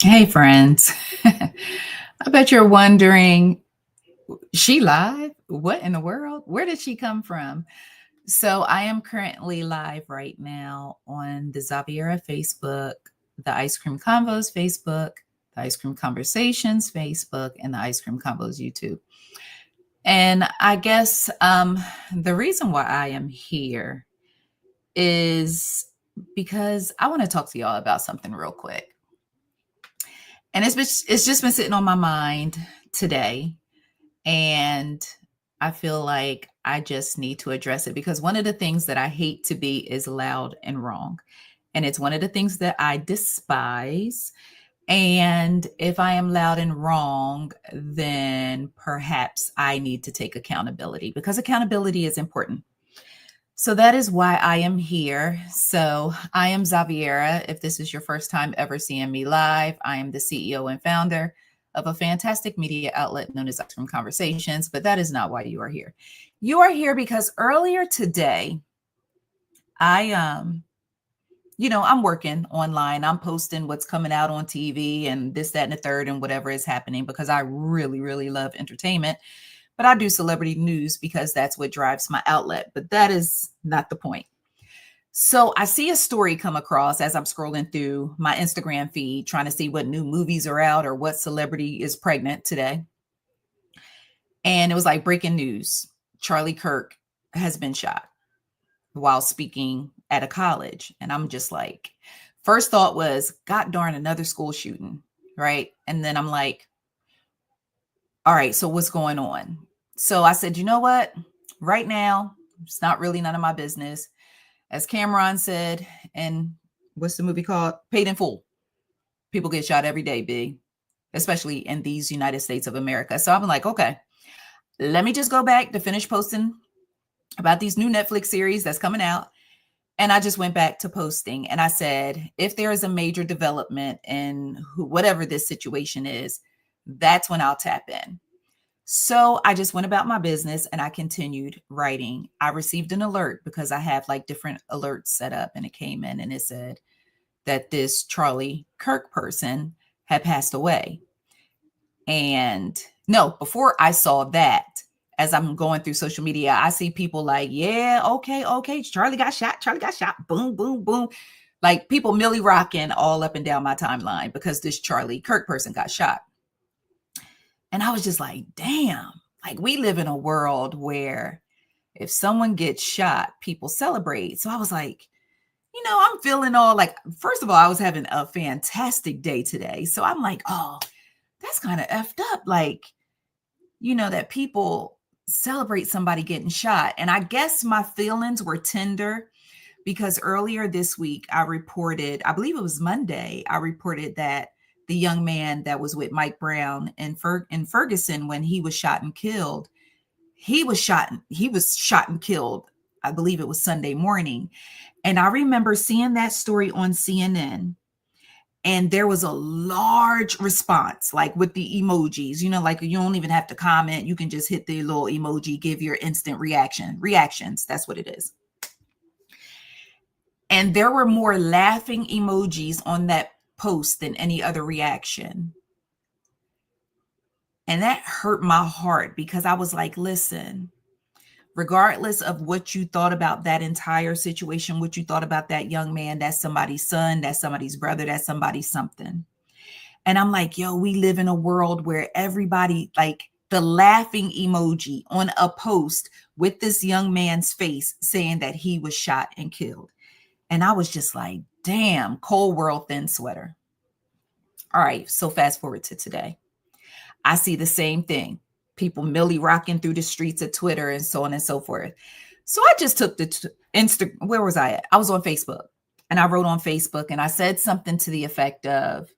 Hey, friends. I bet you're wondering, she live? What in the world? Where did she come from? So, I am currently live right now on the Zaviera Facebook, the Ice Cream Convos Facebook, the Ice Cream Conversations Facebook, and the Ice Cream Convos YouTube. And I guess the reason why I am here is because I want to talk to y'all about something real quick. And it's just been sitting on my mind today, and I feel like I just need to address it because one of the things that I hate to be is loud and wrong. And it's one of the things that I despise. And if I am loud and wrong, then perhaps I need to take accountability because accountability is important. So that is why I am here. So I am Zaviera. If this is your first time ever seeing me live, I am the CEO and founder of a fantastic media outlet known as Ice Cream Conversations, but that is not why you are here. You are here because earlier today, I'm working online. I'm posting what's coming out on TV and this, that, and the third, and whatever is happening because I really, really love entertainment. But I do celebrity news because that's what drives my outlet. But that is not the point. So I see a story come across as I'm scrolling through my Instagram feed, trying to see what new movies are out or what celebrity is pregnant today. And it was like breaking news. Charlie Kirk has been shot while speaking at a college. And I'm just like, first thought was, God darn, another school shooting, right? And then I'm like, all right, so what's going on? So I said, you know what? Right now, it's not really none of my business. As Cameron said, and what's the movie called? Paid in Full. People get shot every day, B, especially in these United States of America. So I'm like, okay, let me just go back to finish posting about these new Netflix series that's coming out. And I just went back to posting and I said, if there is a major development in whatever this situation is, that's when I'll tap in. So I just went about my business and I continued writing. I received an alert because I have like different alerts set up, and it came in and it said that this Charlie Kirk person had passed away. And no, before I saw that, as I'm going through social media, I see people like, yeah, okay. Charlie got shot. Boom, boom, boom. Like people milli rocking all up and down my timeline because this Charlie Kirk person got shot. And I was just like, damn, like we live in a world where if someone gets shot, people celebrate. So I was like, I'm feeling all like, first of all, I was having a fantastic day today. So I'm like, oh, that's kind of effed up. Like, that people celebrate somebody getting shot. And I guess my feelings were tender because earlier this week, I believe it was Monday, I reported that the young man that was with Mike Brown in Ferguson when he was shot and killed, he was shot and killed. I believe it was Sunday morning. And I remember seeing that story on CNN. And there was a large response, like with the emojis, like you don't even have to comment. You can just hit the little emoji, give your instant reactions. That's what it is. And there were more laughing emojis on that post than any other reaction. And that hurt my heart because I was like, listen, regardless of what you thought about that entire situation, what you thought about that young man, that's somebody's son, that's somebody's brother, that's somebody's something. And I'm like, yo, we live in a world where everybody, like the laughing emoji on a post with this young man's face saying that he was shot and killed. And I was just like, damn, cold world, thin sweater. All right, so fast forward to today. I see the same thing. People milli rocking through the streets of Twitter and so on and so forth. So I just took the where was I at? I was on Facebook, and I wrote on Facebook and I said something to the effect of,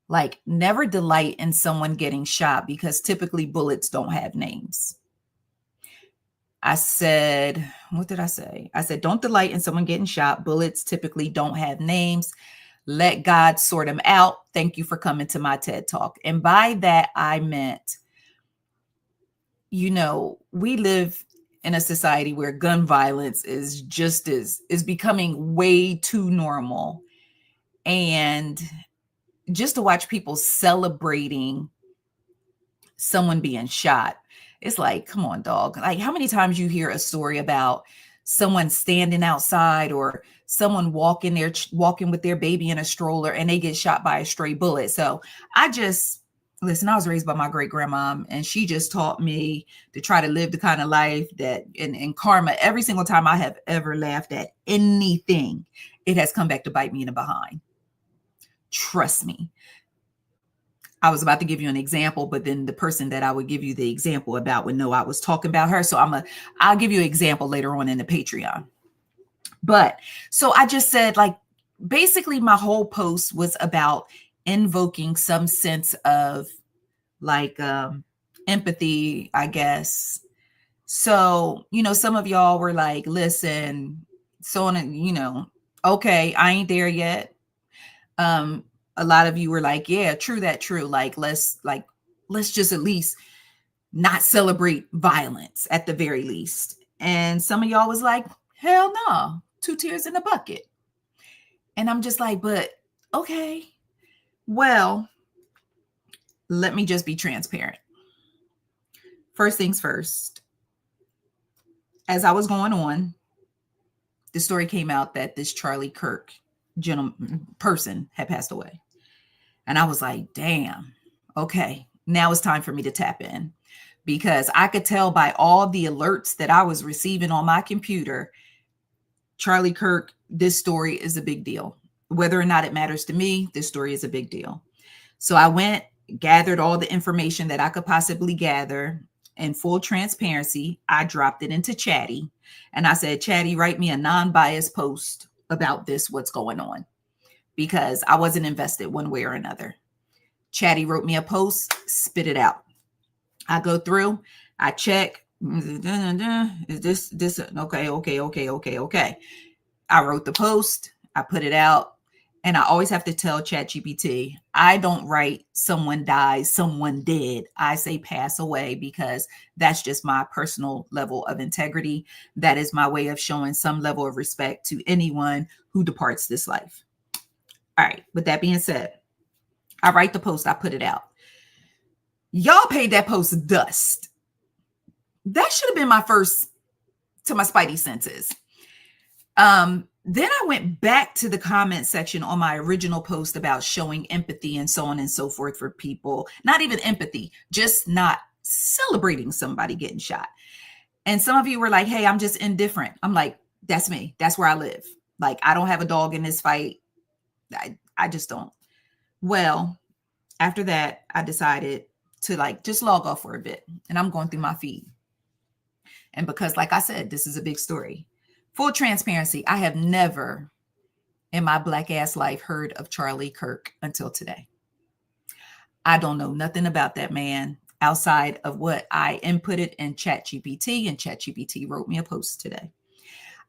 like, never delight in someone getting shot because typically bullets don't have names. I said, what did I say? I said, don't delight in someone getting shot. Bullets typically don't have names. Let God sort them out. Thank you for coming to my TED Talk. And by that, I meant, we live in a society where gun violence is becoming way too normal. And just to watch people celebrating someone being shot. It's like, come on, dog. Like, how many times you hear a story about someone standing outside or someone walking with their baby in a stroller and they get shot by a stray bullet. So I just listen, I was raised by my great grandma, and she just taught me to try to live the kind of life that in karma, every single time I have ever laughed at anything, it has come back to bite me in the behind. Trust me. I was about to give you an example, but then the person that I would give you the example about would know I was talking about her. So I'll give you an example later on in the Patreon. But so I just said, like, basically my whole post was about invoking some sense of like empathy, I guess. So, some of y'all were like, listen, so on, and okay, I ain't there yet. A lot of you were like, yeah, true that, true. Like, let's just at least not celebrate violence at the very least. And some of y'all was like, hell no, 2 tears in a bucket. And I'm just like, but okay, well, let me just be transparent. First things first, as I was going on, the story came out that this Charlie Kirk person had passed away. And I was like, damn, okay, now it's time for me to tap in, because I could tell by all the alerts that I was receiving on my computer, Charlie Kirk, this story is a big deal. Whether or not it matters to me, this story is a big deal. So I went, gathered all the information that I could possibly gather. In full transparency, I dropped it into Chatty. And I said, Chatty, write me a non-biased post about this, what's going on, because I wasn't invested one way or another. Chatty wrote me a post, spit it out. I go through, I check. Is this okay. I wrote the post, I put it out, and I always have to tell ChatGPT, I don't write someone dies, someone dead. I say pass away, because that's just my personal level of integrity. That is my way of showing some level of respect to anyone who departs this life. All right. With that being said, I write the post, I put it out. Y'all paid that post dust. That should have been my first to my spidey senses. Then I went back to the comment section on my original post about showing empathy and so on and so forth for people. Not even empathy, just not celebrating somebody getting shot. And some of you were like, hey, I'm just indifferent. I'm like, that's me. That's where I live. Like, I don't have a dog in this fight. I just don't. Well, after that, I decided to just log off for a bit, and I'm going through my feed. And because, like I said, this is a big story. Full transparency, I have never in my black ass life heard of Charlie Kirk until today. I don't know nothing about that man outside of what I inputted in ChatGPT, and ChatGPT wrote me a post today.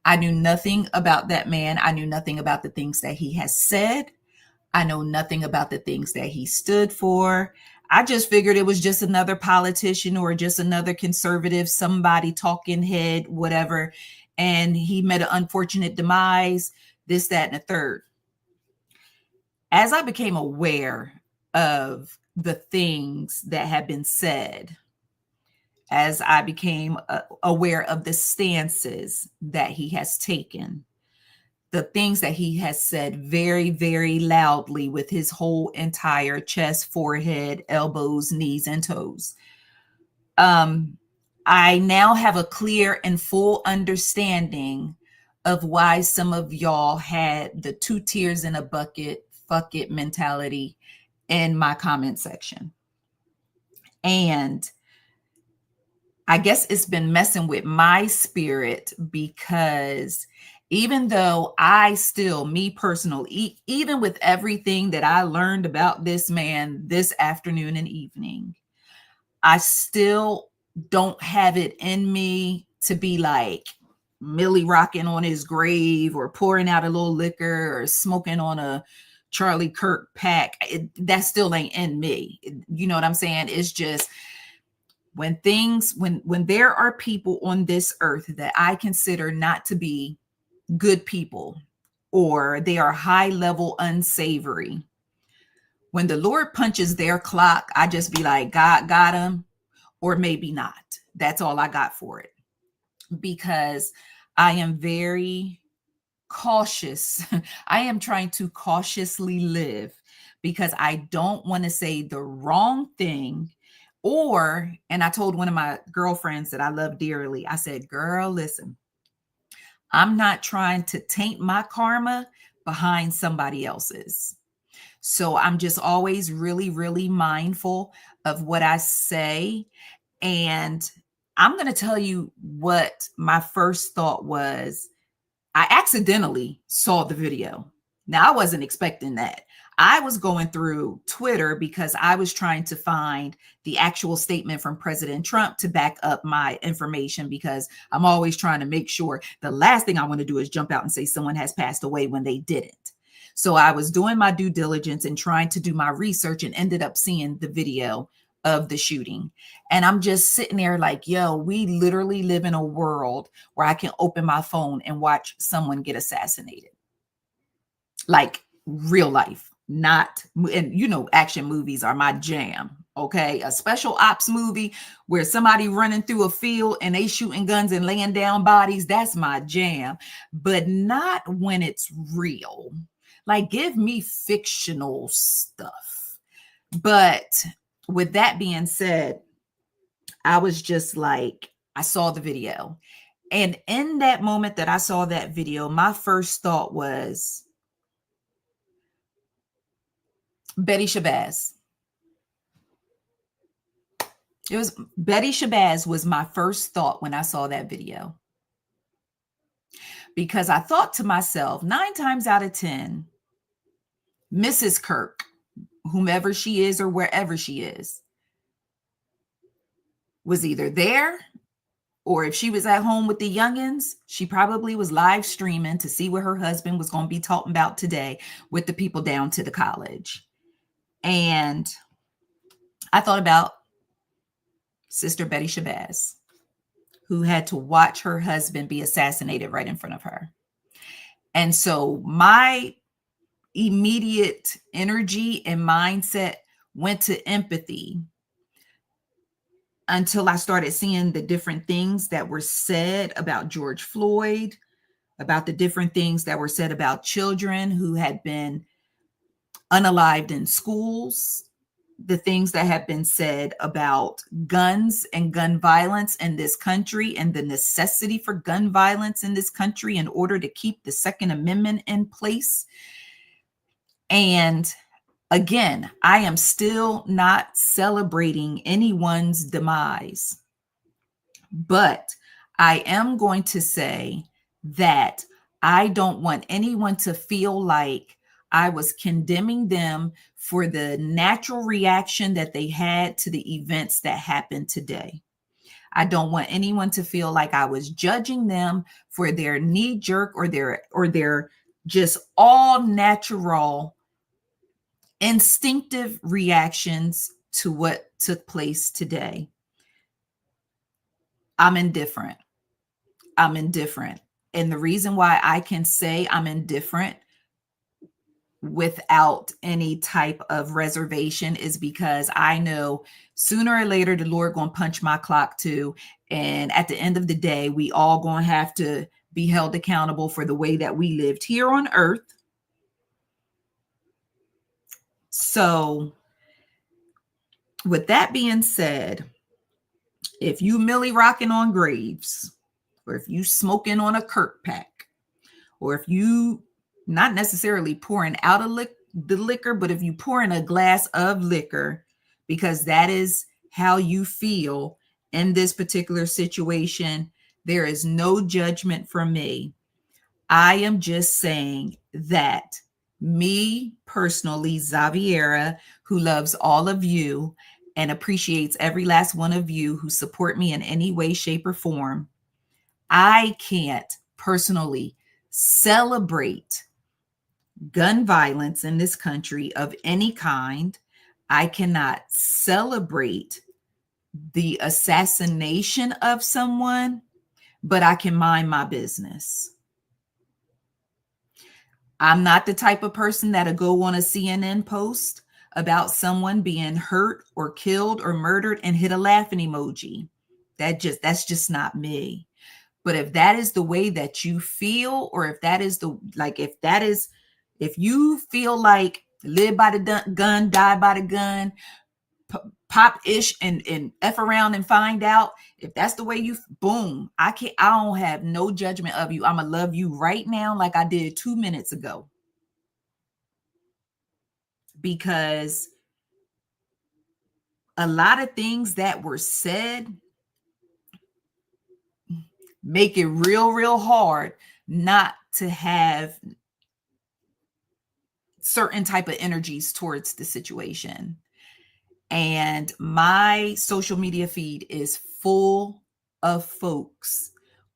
I knew nothing about that man. I knew nothing about the things that he has said. I know nothing about the things that he stood for. I just figured it was just another politician or just another conservative, somebody talking head, whatever. And he met an unfortunate demise, this, that, and the third. As I became aware of the things that have been said, as I became aware of the stances that he has taken, the things that he has said very, very loudly with his whole entire chest, forehead, elbows, knees, and toes. I now have a clear and full understanding of why some of y'all had the 2 tears in a bucket, fuck it mentality in my comment section. And I guess it's been messing with my spirit, because even though I still, me personally, even with everything that I learned about this man this afternoon and evening, I still don't have it in me to be like Millie rocking on his grave or pouring out a little liquor or smoking on a Charlie Kirk pack. That still ain't in me. You know what I'm saying? It's just when there are people on this earth that I consider not to be good people, or they are high level unsavory, When the Lord punches their clock, I just be like, God got him, or maybe not. That's all I got for it, because I am very cautious. I am trying to cautiously live because I don't want to say the wrong thing. And I told one of my girlfriends that I love dearly, I said, girl, listen, I'm not trying to taint my karma behind somebody else's. So I'm just always really, really mindful of what I say. And I'm going to tell you what my first thought was. I accidentally saw the video. Now, I wasn't expecting that. I was going through Twitter because I was trying to find the actual statement from President Trump to back up my information, because I'm always trying to make sure the last thing I want to do is jump out and say someone has passed away when they didn't. So I was doing my due diligence and trying to do my research and ended up seeing the video of the shooting. And I'm just sitting there like, yo, we literally live in a world where I can open my phone and watch someone get assassinated. Like real life, not, and action movies are my jam. Okay. A special ops movie where somebody running through a field and they shooting guns and laying down bodies, that's my jam, but not when it's real. Like, give me fictional stuff. But with that being said, I was just like, I saw the video. And in that moment that I saw that video, my first thought was Betty Shabazz. It was Betty Shabazz was my first thought when I saw that video. Because I thought to myself, 9 times out of 10, Mrs. Kirk, whomever she is or wherever she is, was either there, or if she was at home with the youngins, she probably was live streaming to see what her husband was going to be talking about today with the people down to the college. And I thought about Sister Betty Shabazz, who had to watch her husband be assassinated right in front of her. And so my immediate energy and mindset went to empathy until I started seeing the different things that were said about George Floyd, about the different things that were said about children who had been unalived in schools, the things that have been said about guns and gun violence in this country, and the necessity for gun violence in this country in order to keep the Second Amendment in place. And again, I am still not celebrating anyone's demise, but I am going to say that I don't want anyone to feel like I was condemning them for the natural reaction that they had to the events that happened today. I don't want anyone to feel like I was judging them for their knee jerk or their just all natural instinctive reactions to what took place today. I'm indifferent. And the reason why I can say I'm indifferent without any type of reservation is because I know sooner or later the Lord going to punch my clock too. And at the end of the day, we all going to have to be held accountable for the way that we lived here on earth. So with that being said, if you Millie rocking on Graves, or if you smoking on a Kirk pack, or if you not necessarily pouring out the liquor, but if you pour in a glass of liquor, because that is how you feel in this particular situation, there is no judgment from me. I am just saying that me personally, Xaviera, who loves all of you and appreciates every last one of you who support me in any way, shape, or form, I can't personally celebrate gun violence in this country of any kind. I cannot celebrate the assassination of someone, but I can mind my business. I'm not the type of person that'll go on a CNN post about someone being hurt or killed or murdered and hit a laughing emoji. That's just not me. But if that is the way that you feel, or if that is the, like, if you feel like live by the gun, die by the gun, pop ish and F around and find out, if that's the way you, boom, I don't have no judgment of you. I'm gonna love you right now like I did 2 minutes ago, because a lot of things that were said make it real hard not to have certain type of energies towards the situation. And my social media feed is full of folks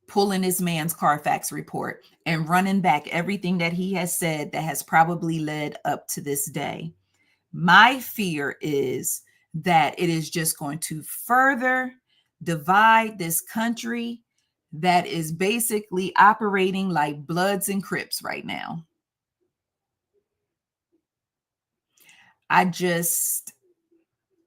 pulling this man's Carfax report and running back everything that he has said that has probably led up to this day. My fear is that it is just going to further divide this country that is basically operating like Bloods and Crips right now. I just,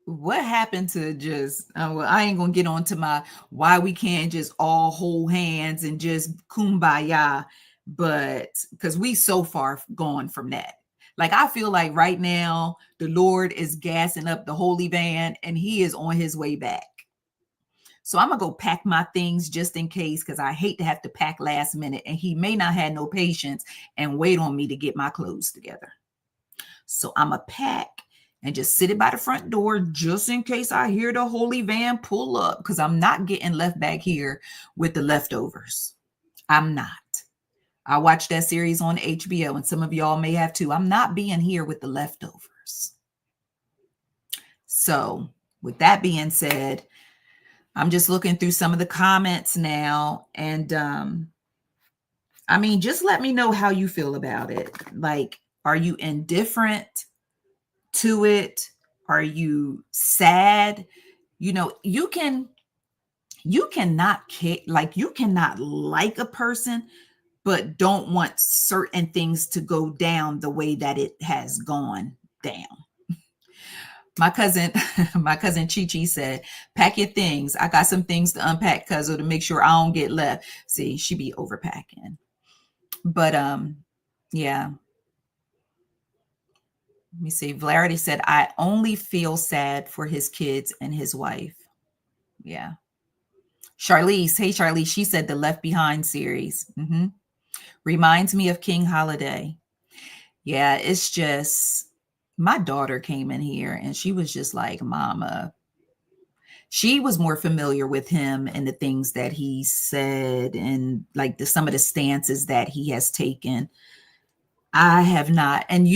what happened to just, well, I ain't gonna get on to my why we can't just all hold hands and just kumbaya, but because we so far gone from that. Like, I feel like right now the Lord is gassing up the holy van and he is on his way back. So I'm gonna go pack my things just in case, because I hate to have to pack last minute and he may not have no patience and wait on me to get my clothes together. So I'm gonna pack and just sit it by the front door just in case I hear the holy van pull up, because I'm not getting left back here with the leftovers. I'm not. I watched that series on HBO, and some of y'all may have too. I'm not being here with the leftovers. So with that being said, I'm just looking through some of the comments now, and I mean, just let me know how you feel about it. Like, are you indifferent to it? Are you sad? You know, you cannot like, you cannot like a person but don't want certain things to go down the way that it has gone down. My cousin my cousin Chi Chi said, pack your things. I got some things to unpack, cousin, to make sure I don't get left. See, she be overpacking. But yeah. Let me see. Vlarity said, I only feel sad for his kids and his wife. Yeah. Charlize, hey Charlize, she said the Left Behind series. Reminds me of King Holiday. Yeah, it's just, my daughter came in here and she was just like, Mama. She was more familiar with him and the things that he said and like some of the stances that he has taken. I have not. And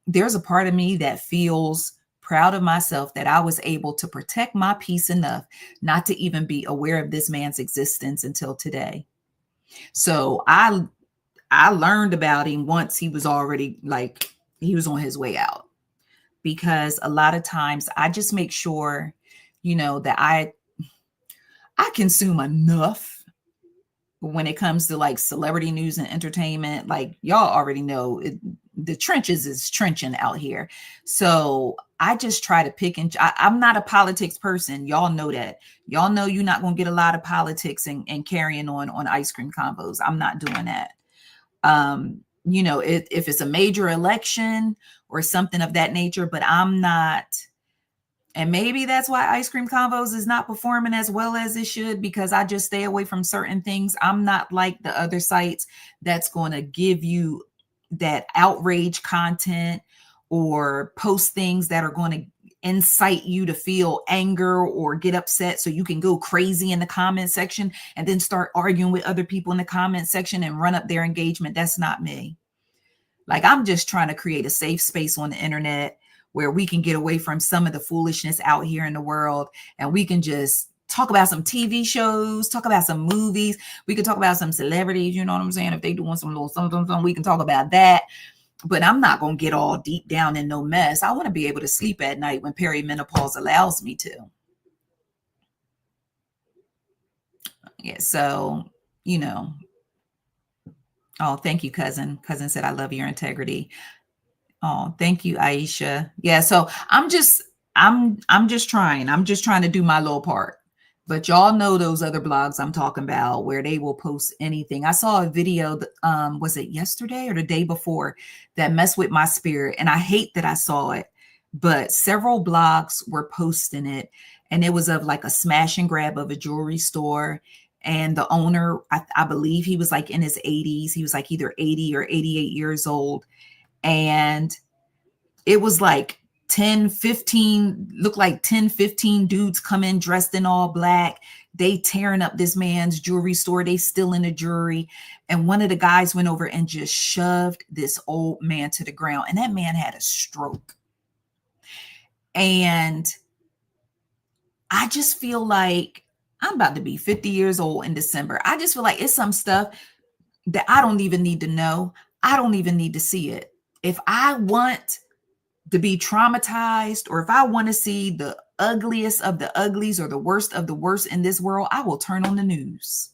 there's a part of me that feels proud of myself that I was able to protect my peace enough not to even be aware of this man's existence until today. So I learned about him once he was already, like, he was on his way out, because a lot of times I just make sure, that I consume enough when it comes to like celebrity news and entertainment. Like, y'all already know the trenches is trenching out here. So I just try to pick and I'm not a politics person. Y'all know that. Y'all know you're not going to get a lot of politics and carrying on ice cream combos. I'm not doing that. If it's a major election or something of that nature, but I'm not. And maybe that's why Ice Cream Convos is not performing as well as it should, because I just stay away from certain things. I'm not like the other sites that's going to give you that outrage content or post things that are going to incite you to feel anger or get upset so you can go crazy in the comment section and then start arguing with other people in the comment section and run up their engagement. That's not me. Like, I'm just trying to create a safe space on the internet where we can get away from some of the foolishness out here in the world, and we can just talk about some TV shows, talk about some movies. We can talk about some celebrities, you know what I'm saying? If they doing some little something, we can talk about that. But I'm not going to get all deep down in no mess. I want to be able to sleep at night when perimenopause allows me to. Yeah, so, oh, thank you, cousin. Cousin said, I love your integrity. Oh, thank you, Aisha. Yeah, so I'm just trying. I'm just trying to do my little part. But y'all know those other blogs I'm talking about where they will post anything. I saw a video that, was it yesterday or the day before, that messed with my spirit, and I hate that I saw it. But several blogs were posting it, and it was of like a smash and grab of a jewelry store. And the owner, I believe he was like in his 80s. He was like either 80 or 88 years old, and it was like 10, 15, looked like 10, 15 dudes come in dressed in all black. They tearing up this man's jewelry store. They stealing the jewelry. And one of the guys went over and just shoved this old man to the ground. And that man had a stroke. And I just feel like I'm about to be 50 years old in December. I just feel like it's some stuff that I don't even need to know. I don't even need to see it. If I want to be traumatized, or if I want to see the ugliest of the uglies or the worst of the worst in this world, I will turn on the news.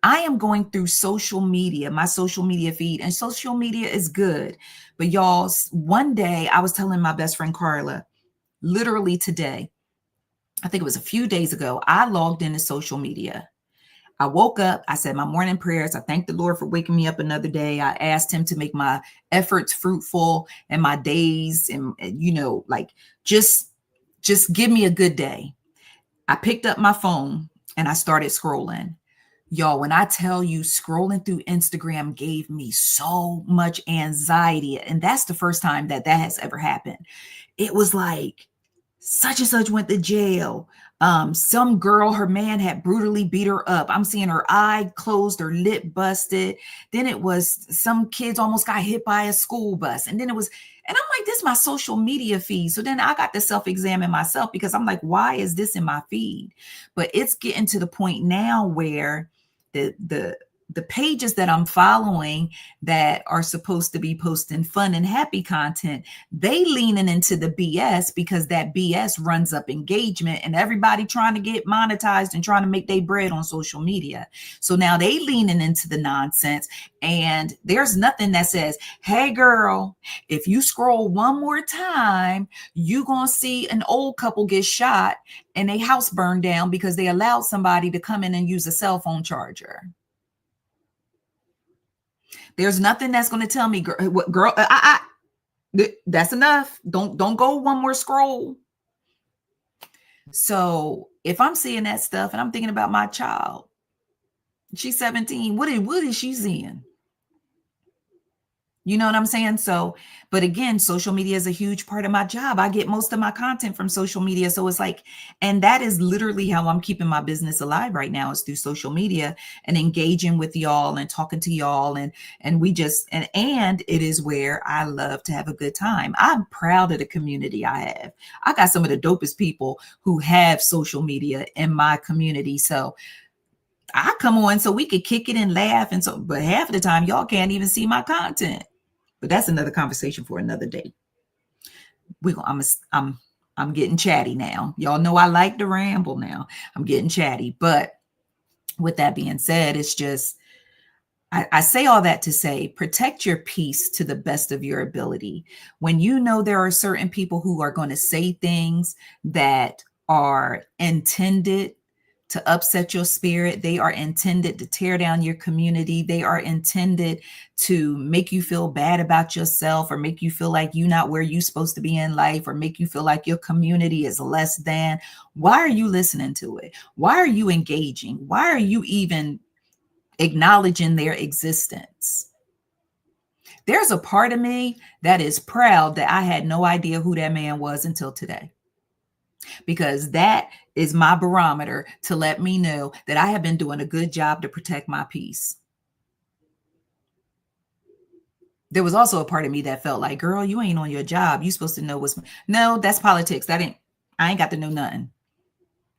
I am going through social media, my social media feed, and social media is good. But y'all, one day I was telling my best friend Carla, literally today, I think it was a few days ago, I logged into social media. I woke up, I said my morning prayers. I thanked the Lord for waking me up another day. I asked him to make my efforts fruitful and my days, and like just give me a good day. I picked up my phone and I started scrolling. Y'all, when I tell you, scrolling through Instagram gave me so much anxiety, and that's the first time that has ever happened. It was like, such and such went to jail. Some girl, her man had brutally beat her up. I'm seeing her eye closed, her lip busted. Then it was some kids almost got hit by a school bus. And then it was, and I'm like, this is my social media feed. So then I got to self-examine myself, because I'm like, why is this in my feed? But it's getting to the point now where the pages that I'm following that are supposed to be posting fun and happy content, they leaning into the BS, because that BS runs up engagement, and everybody trying to get monetized and trying to make their bread on social media. So now they leaning into the nonsense, and there's nothing that says, hey girl, if you scroll one more time, you gonna see an old couple get shot and a house burned down because they allowed somebody to come in and use a cell phone charger. There's nothing that's going to tell me, girl, that's enough. Don't go one more scroll. So if I'm seeing that stuff and I'm thinking about my child, she's 17. What is she seeing? You know what I'm saying? So, but again, social media is a huge part of my job. I get most of my content from social media. So it's like, and that is literally how I'm keeping my business alive right now, is through social media and engaging with y'all and talking to y'all. And we just, and it is where I love to have a good time. I'm proud of the community I have. I got some of the dopest people who have social media in my community. So I come on so we could kick it and laugh. And so, but half of the time y'all can't even see my content. But that's another conversation for another day. I'm getting chatty now. Y'all know I like to ramble now. I'm getting chatty. But with that being said, it's just, I say all that to say, protect your peace to the best of your ability. When you know there are certain people who are going to say things that are intended to upset your spirit, they are intended to tear down your community, they are intended to make you feel bad about yourself, or make you feel like you're not where you're supposed to be in life, or make you feel like your community is less than. Why are you listening to it? Why are you engaging? Why are you even acknowledging their existence? There's a part of me that is proud that I had no idea who that man was until today, because that is my barometer to let me know that I have been doing a good job to protect my peace. There was also a part of me that felt like, girl, you ain't on your job. You supposed to know what's, no, that's politics. I ain't got to know nothing.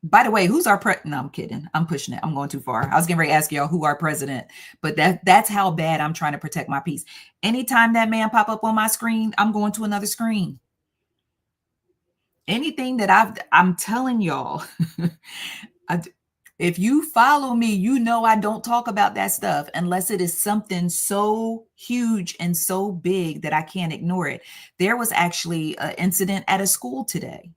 By the way, who's our no, I'm kidding. I'm pushing it. I'm going too far. I was getting ready to ask y'all who our president, but that's how bad I'm trying to protect my peace. Anytime that man pop up on my screen, I'm going to another screen. Anything that I'm telling y'all, If you follow me, you know I don't talk about that stuff unless it is something so huge and so big that I can't ignore it. There was actually an incident at a school today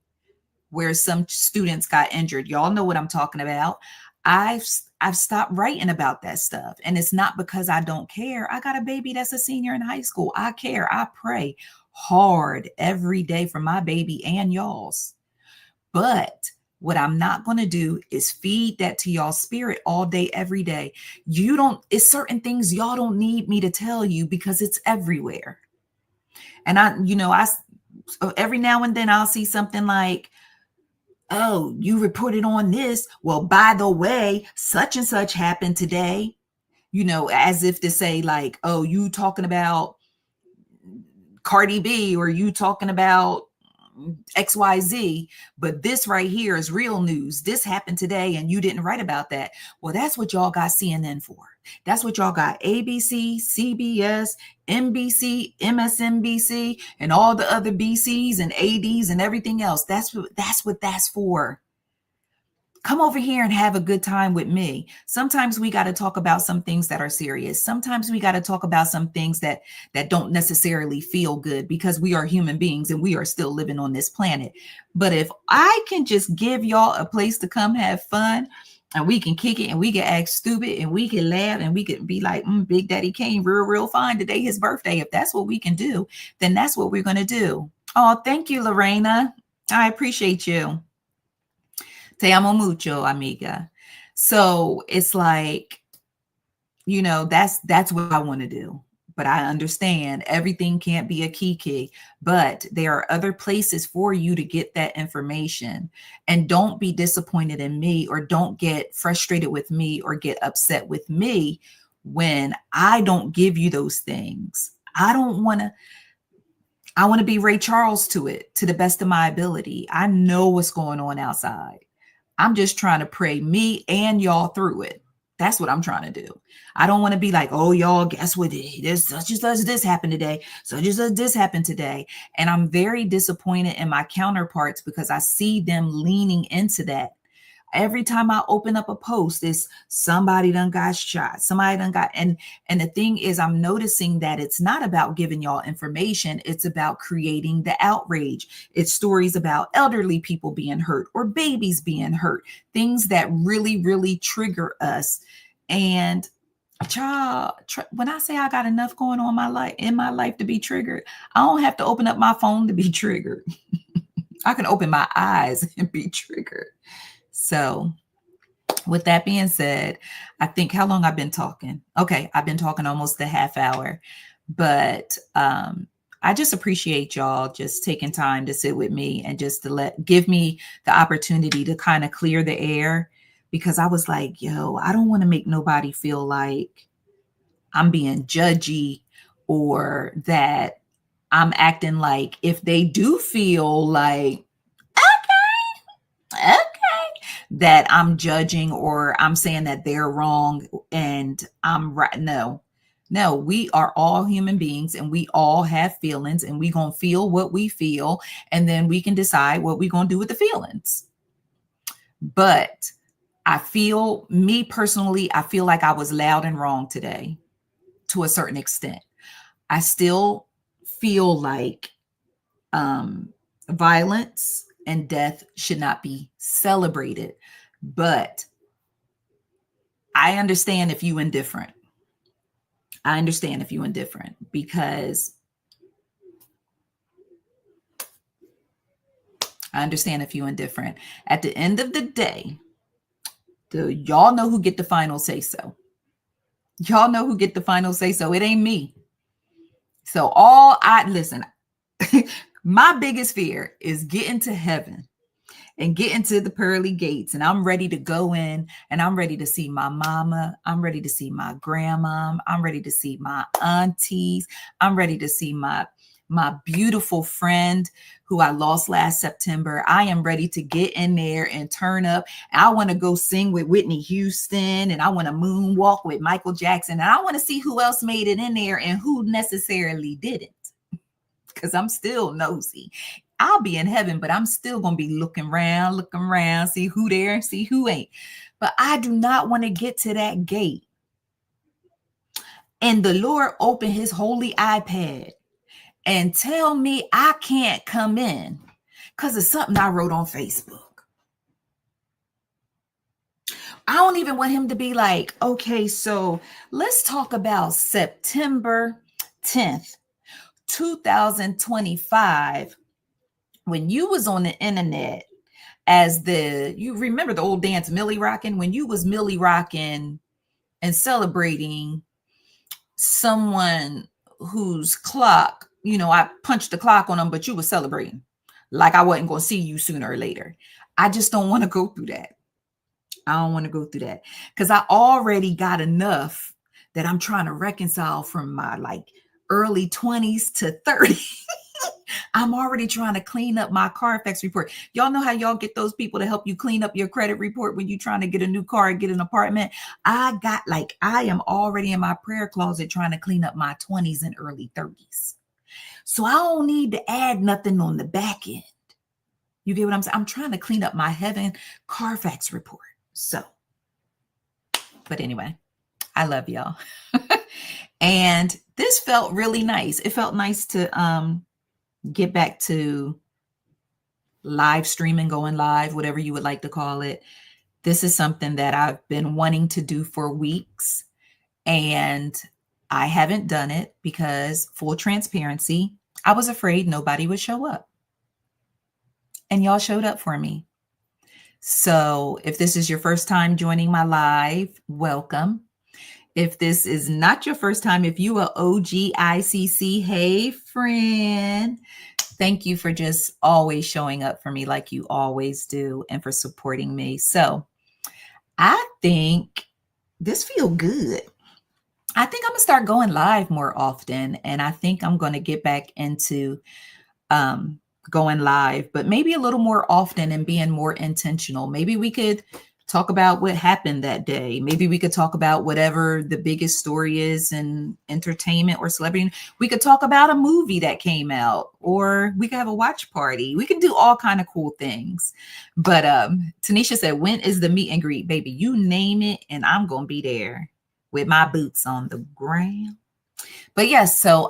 where some students got injured. Y'all know what I'm talking about. I've I've stopped writing about that stuff, and it's not because I don't care. I got a baby that's a senior in high school. I care. I pray hard every day for my baby and y'all's. But what I'm not going to do is feed that to y'all spirit all day, every day. You don't, it's certain things y'all don't need me to tell you because it's everywhere. And every now and then I'll see something like, oh, you reported on this. Well, by the way, such and such happened today, as if to say, like, oh, you talking about Cardi B, or you talking about XYZ, but this right here is real news. This happened today and you didn't write about that. Well, that's what y'all got CNN for. That's what y'all got ABC, CBS, NBC, MSNBC, and all the other BCs and ADs and everything else. That's what that's for. Come over here and have a good time with me. Sometimes we got to talk about some things that are serious. Sometimes we got to talk about some things that don't necessarily feel good, because we are human beings and we are still living on this planet. But if I can just give y'all a place to come have fun, and we can kick it and we can act stupid and we can laugh and we can be like, Big Daddy came real fine today, his birthday. If that's what we can do, then that's what we're going to do. Oh, thank you, Lorena. I appreciate you. Te amo mucho, amiga. So it's like, that's what I want to do. But I understand everything can't be a kiki, but there are other places for you to get that information. And don't be disappointed in me, or don't get frustrated with me, or get upset with me when I don't give you those things. I want to be Ray Charles to it, to the best of my ability. I know what's going on outside. I'm just trying to pray me and y'all through it. That's what I'm trying to do. I don't want to be like, oh, y'all, guess what? This such and such this happened today. Such and such this happened today. And I'm very disappointed in my counterparts because I see them leaning into that. Every time I open up a post, it's somebody done got shot. Somebody done got, and the thing is, I'm noticing that it's not about giving y'all information. It's about creating the outrage. It's stories about elderly people being hurt or babies being hurt, things that really, really trigger us. And when I say I got enough going on in my life to be triggered, I don't have to open up my phone to be triggered. I can open my eyes and be triggered. So with that being said, I think, how long I've been talking? Okay, I've been talking almost a half hour, but I just appreciate y'all just taking time to sit with me and just to give me the opportunity to kind of clear the air, because I was like, yo, I don't want to make nobody feel like I'm being judgy, or that I'm acting like, if they do feel like, okay, that I'm judging, or I'm saying that they're wrong and I'm right. No, we are all human beings and we all have feelings, and we going to feel what we feel, and then we can decide what we're going to do with the feelings. But me personally, I feel like I was loud and wrong today to a certain extent. I still feel like violence and death should not be celebrated. But I understand if you indifferent. Because at the end of the day, y'all know who get the final say so. It ain't me. So listen, my biggest fear is getting to heaven and getting to the pearly gates. And I'm ready to go in, and I'm ready to see my mama. I'm ready to see my grandma. I'm ready to see my aunties. I'm ready to see my beautiful friend who I lost last September. I am ready to get in there and turn up. I want to go sing with Whitney Houston, and I want to moonwalk with Michael Jackson. And I want to see who else made it in there and who necessarily didn't, because I'm still nosy. I'll be in heaven, but I'm still going to be looking around, see who there, see who ain't. But I do not want to get to that gate and the Lord open his holy iPad and tell me I can't come in because of something I wrote on Facebook. I don't even want him to be like, okay, so let's talk about September 10th, 2025, when you was on the internet as you remember the old dance Millie Rockin', when you was Millie Rockin' and celebrating someone whose clock, I punched the clock on them, but you were celebrating like I wasn't going to see you sooner or later. I just don't want to go through that. I don't want to go through that because I already got enough that I'm trying to reconcile from my like early 20s to 30. I'm already trying to clean up my Carfax report. Y'all know how y'all get those people to help you clean up your credit report when you're trying to get a new car and get an apartment? I am already in my prayer closet trying to clean up my 20s and early 30s. So I don't need to add nothing on the back end. You get what I'm saying? I'm trying to clean up my heaven Carfax report. So, but anyway, I love y'all. And this felt really nice. It felt nice to get back to live streaming, going live, whatever you would like to call it. This is something that I've been wanting to do for weeks, and I haven't done it because, full transparency, I was afraid nobody would show up. And y'all showed up for me. So if this is your first time joining my live, welcome. If this is not your first time, if you are OGICC, hey, friend, thank you for just always showing up for me like you always do and for supporting me. So I think this feels good. I think I'm going to start going live more often, and I think I'm going to get back into going live, but maybe a little more often and being more intentional. Maybe we could talk about what happened that day. Maybe we could talk about whatever the biggest story is in entertainment or celebrity. We could talk about a movie that came out, or we could have a watch party. We can do all kind of cool things. But Tanisha said, when is the meet and greet, baby? You name it, and I'm going to be there with my boots on the ground. But yes, so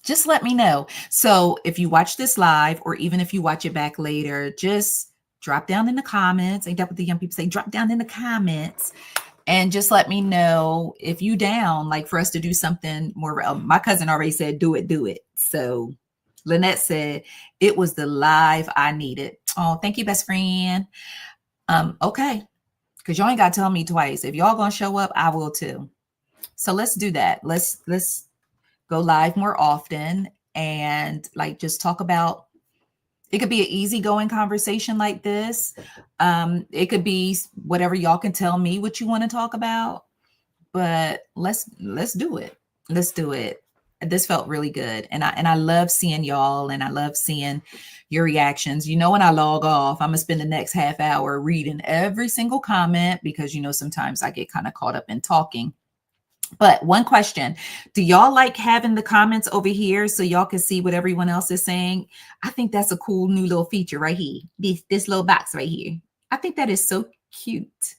just let me know. So if you watch this live, or even if you watch it back later, just drop down in the comments. Ain't that what the young people say? Drop down in the comments and just let me know if you down, like for us to do something more. My cousin already said, do it. So Lynette said, it was the live I needed. Oh, thank you, best friend. Okay. Because y'all ain't got to tell me twice. If y'all going to show up, I will too. So let's do that. Let's go live more often and like just talk about, it could be an easygoing conversation like this. It could be whatever y'all can tell me what you want to talk about, but let's do it. Let's do it. This felt really good. And I love seeing y'all, and I love seeing your reactions. When I log off, I'm gonna spend the next half hour reading every single comment because sometimes I get kind of caught up in talking. But one question, do y'all like having the comments over here so y'all can see what everyone else is saying? I think that's a cool new little feature right here. This little box right here. I think that is so cute.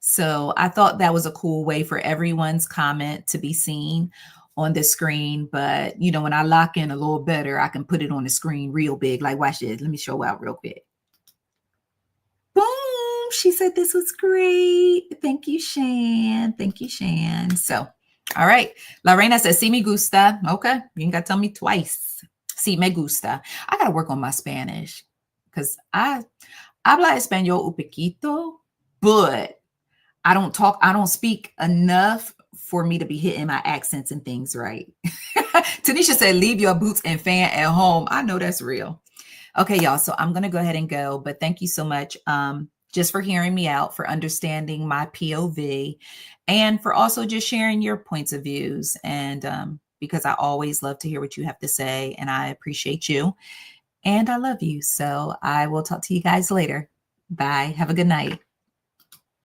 So I thought that was a cool way for everyone's comment to be seen on the screen. But, when I lock in a little better, I can put it on the screen real big. Like, watch this. Let me show out real quick. Boom. She said this was great. Thank you, Shan. Thank you, Shan. So, all right. Lorena says, si me gusta. Okay. You ain't got to tell me twice. Si me gusta. I got to work on my Spanish because I habla español un poquito, but I don't speak enough for me to be hitting my accents and things right. Tanisha said, leave your boots and fan at home. I know that's real. Okay, y'all. So I'm going to go ahead and go, but thank you so much. Just for hearing me out, for understanding my POV, and for also just sharing your points of views. And because I always love to hear what you have to say, and I appreciate you, and I love you. So I will talk to you guys later. Bye. Have a good night.